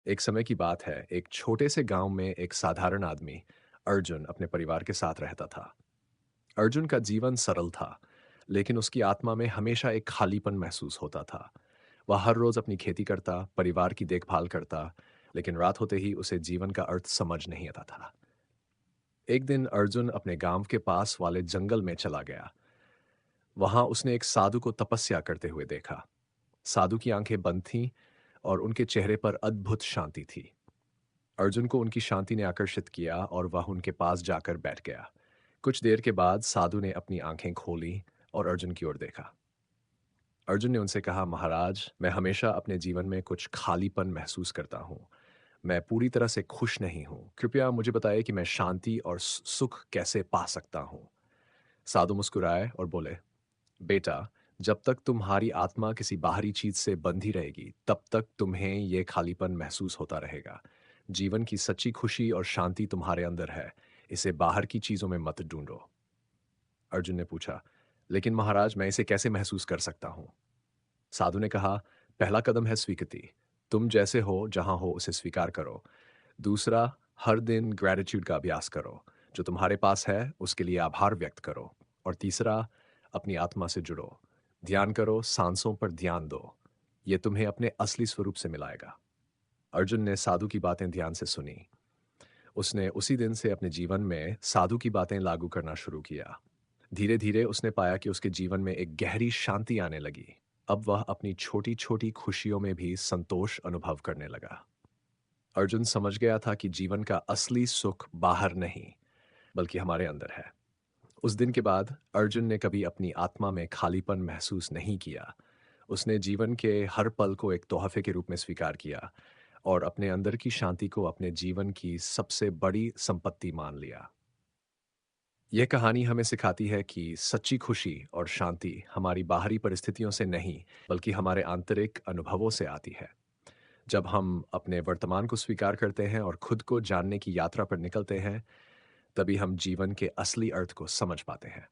एक समय की बात है, एक छोटे से गांव में एक साधारण आदमी अर्जुन अपने परिवार के साथ रहता था। अर्जुन का जीवन सरल था, लेकिन उसकी आत्मा में हमेशा एक खालीपन महसूस होता था। वह हर रोज अपनी खेती करता, परिवार की देखभाल करता, लेकिन रात होते ही उसे जीवन का अर्थ समझ नहीं आता था। एक दिन अर्जुन अपने गांव के पास वाले जंगल में चला गया। वहां उसने एक साधु को तपस्या करते हुए देखा। साधु की आंखें बंद थीं और उनके चेहरे पर अद्भुत शांति थी। अर्जुन को उनकी शांति ने आकर्षित किया और वह उनके पास जाकर बैठ गया। कुछ देर के बाद साधु ने अपनी आंखें खोली और अर्जुन की ओर देखा। अर्जुन ने उनसे कहा, महाराज, मैं हमेशा अपने जीवन में कुछ खालीपन महसूस करता हूँ। मैं पूरी तरह से खुश नहीं हूँ। कृपया मुझे बताइए कि मैं शांति और सुख कैसे पा सकता हूँ। साधु मुस्कुराए और बोले, बेटा, जब तक तुम्हारी आत्मा किसी बाहरी चीज से बंधी रहेगी, तब तक तुम्हें यह खालीपन महसूस होता रहेगा। जीवन की सच्ची खुशी और शांति तुम्हारे अंदर है। इसे बाहर की चीजों में मत ढूंढो। अर्जुन ने पूछा, लेकिन महाराज, मैं इसे कैसे महसूस कर सकता हूँ? साधु ने कहा, पहला कदम है स्वीकृति। तुम जैसे हो, जहां हो, उसे स्वीकार करो। दूसरा, हर दिन ग्रेटिट्यूड का अभ्यास करो। जो तुम्हारे पास है उसके लिए आभार व्यक्त करो। और तीसरा, अपनी आत्मा से जुड़ो। ध्यान करो, सांसों पर ध्यान दो। ये तुम्हें अपने असली स्वरूप से मिलाएगा। अर्जुन ने साधु की बातें ध्यान से सुनी। उसने उसी दिन से अपने जीवन में साधु की बातें लागू करना शुरू किया। धीरे धीरे उसने पाया कि उसके जीवन में एक गहरी शांति आने लगी। अब वह अपनी छोटी छोटी खुशियों में भी संतोष अनुभव करने लगा। अर्जुन समझ गया था कि जीवन का असली सुख बाहर नहीं, बल्कि हमारे अंदर है। उस दिन के बाद अर्जुन ने कभी अपनी आत्मा में खालीपन महसूस नहीं किया। उसने जीवन के हर पल को एक तोहफे के रूप में स्वीकार किया और अपने अंदर की शांति को अपने जीवन की सबसे बड़ी संपत्ति मान लिया। यह कहानी हमें सिखाती है कि सच्ची खुशी और शांति हमारी बाहरी परिस्थितियों से नहीं, बल्कि हमारे आंतरिक अनुभवों से आती है। जब हम अपने वर्तमान को स्वीकार करते हैं और खुद को जानने की यात्रा पर निकलते हैं, तभी हम जीवन के असली अर्थ को समझ पाते हैं।